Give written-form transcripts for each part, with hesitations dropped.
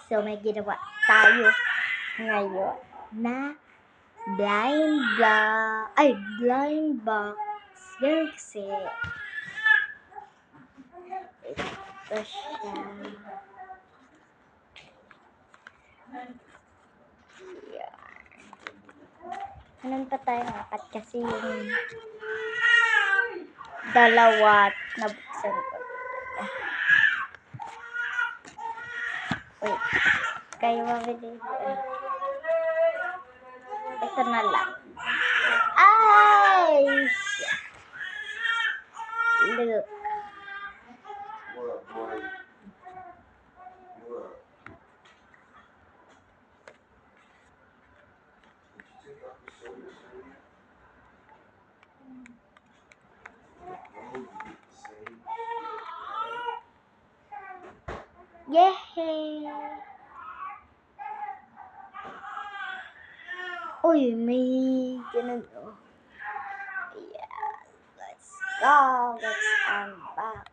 So, may ginawa tayo ngayon na blind box. Ganun kasi. Ito siya. Yeah. Ganun pa tayo akat kasi yung dalawa nabuksan ko. Wait. Kayo mabili. Ito na lang. Ay! Look. Yay! Uy, may ganun oh. Yeah, let's go. Let's unbox.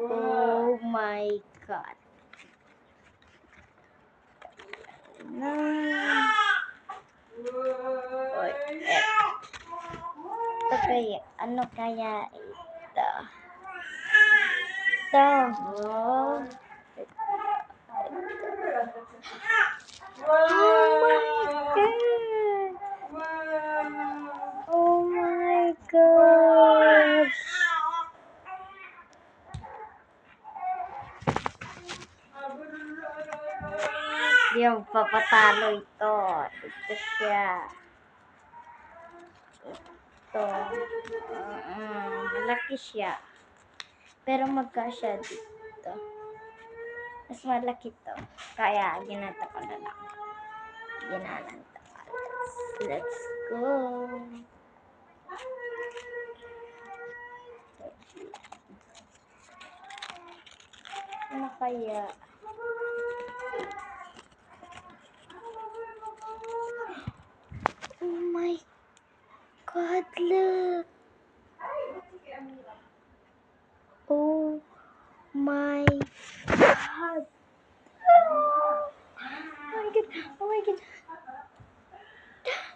Oh my God. Ito kaya, ano kaya ito? Ito. Oh my God. Di ako papatalo ito. Ito siya. Ito. Malaki siya. Pero magkasya dito. Mas malaki to. Kaya ginata ko na lang. Ginananta. Let's go. Ano kaya? Oh my God, look. Oh my God. Oh my God. Oh my God.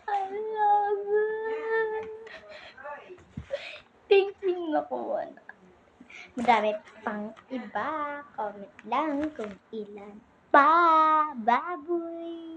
I love it. Thank you nakuha na. Madami pang iba. Comment lang kung ilan pa. Baboy.